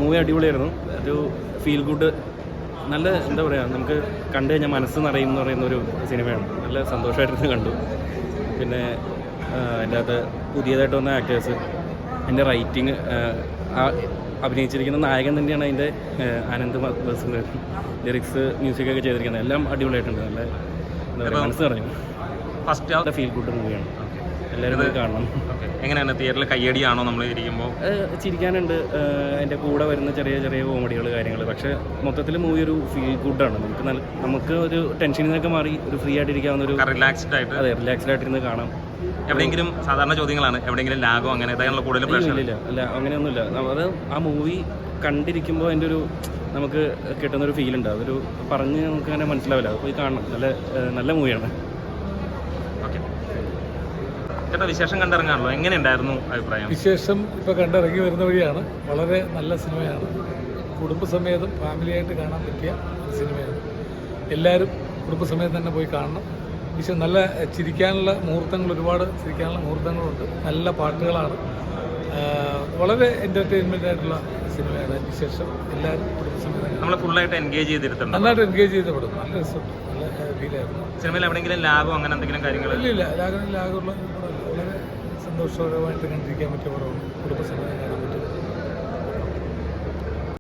Movie അടിപൊളിയായിരുന്നു. ഒരു feel good, നല്ല എന്താ പറയുക, നമുക്ക് കണ്ടു കഴിഞ്ഞാൽ മനസ്സ് നിറയും എന്ന് പറയുന്ന ഒരു സിനിമയാണ്. നല്ല സന്തോഷമായിട്ട് കണ്ടു. പിന്നെ അതിൻ്റെ അകത്ത് പുതിയതായിട്ട് വന്ന ആക്ടേഴ്സ്, എൻ്റെ റൈറ്റിങ്, അഭിനയിച്ചിരിക്കുന്ന നായകൻ തന്നെയാണ് അതിൻ്റെ ആനന്ദ് ബസ്, ലിറിക്സ്, മ്യൂസിക്കൊക്കെ ചെയ്തിരിക്കുന്നത് എല്ലാം അടിപൊളിയായിട്ടുണ്ട്. നല്ല എന്താ പറയുക, മനസ്സ് നിറയും. ഫസ്റ്റ് ഫീൽ ഗുഡ് മൂവിയാണ്. എല്ലാവരും പോയി കാണണം. എങ്ങനെയാണ് തിയേറ്ററിൽ കയ്യടിയാണോ നമ്മൾ ഇരിക്കുമ്പോൾ? ചിരിക്കാനുണ്ട്, അതിൻ്റെ കൂടെ വരുന്ന ചെറിയ ചെറിയ കോമഡികൾ, കാര്യങ്ങൾ. പക്ഷേ മൊത്തത്തിൽ മൂവി ഒരു ഫീൽ ഗുഡാണ്. നമുക്ക് ഒരു ടെൻഷനിൽ നിന്നൊക്കെ മാറി ഒരു ഫ്രീ ആയിട്ടിരിക്കാവുന്ന ഒരു റിലാക്സ്ഡ് ആയിട്ട്, അതെ, റിലാക്സ്ഡ് ആയിട്ടിരുന്ന് കാണാം. എവിടെയെങ്കിലും സാധാരണ ചോദ്യങ്ങളാണ്, എവിടെയെങ്കിലും ലാഗോ അങ്ങനെ കൂടുതൽ ഇല്ല, അല്ല അങ്ങനെയൊന്നുമില്ല. അത് ആ മൂവി കണ്ടിരിക്കുമ്പോൾ അതിൻ്റെ ഒരു നമുക്ക് കിട്ടുന്നൊരു ഫീൽ ഉണ്ട്. അതൊരു പറഞ്ഞ് നമുക്ക് അങ്ങനെ മനസ്സിലാവില്ല. അത് പോയി കാണണം. നല്ല മൂവിയാണ്. വിശേഷം കണ്ടിറങ്ങാണല്ലോ, എങ്ങനെയുണ്ടായിരുന്നു അഭിപ്രായം? വിശേഷം ഇപ്പോൾ കണ്ടിറങ്ങി വരുന്ന വഴിയാണ്. വളരെ നല്ല സിനിമയാണ്. കുടുംബസമേതം ഫാമിലിയായിട്ട് കാണാൻ പറ്റിയ സിനിമയാണ്. എല്ലാവരും കുടുംബസമേതം തന്നെ പോയി കാണണം. നല്ല ചിരിക്കാനുള്ള മുഹൂർത്തങ്ങൾ, ഒരുപാട് ചിരിക്കാനുള്ള മുഹൂർത്തങ്ങളുണ്ട്. നല്ല പാട്ടുകളാണ്. വളരെ എൻ്റർടൈൻമെൻ്റ് ആയിട്ടുള്ള സിനിമയാണ് വിശേഷം. എല്ലാവരും കുടുംബസമേതം നമ്മൾ ഫുള്ളായിട്ട് എൻഗേജ് ചെയ്തിട്ടുണ്ട്. നന്നായിട്ട് എൻഗേജ് ചെയ്തപ്പെടും. നല്ല റിസൾട്ട്, നല്ല ഫീലായിരുന്നു. സിനിമയിൽ എവിടെയെങ്കിലും ലാഗോ അങ്ങനെ എന്തെങ്കിലും കാര്യങ്ങൾ? ഇല്ല, ലാഗുള്ള വളരെ സന്തോഷകരമായിട്ട് കണ്ടിരിക്കാൻ പറ്റിയ പടമാണ്. കുടുംബസമേതം കാണാൻ പറ്റും.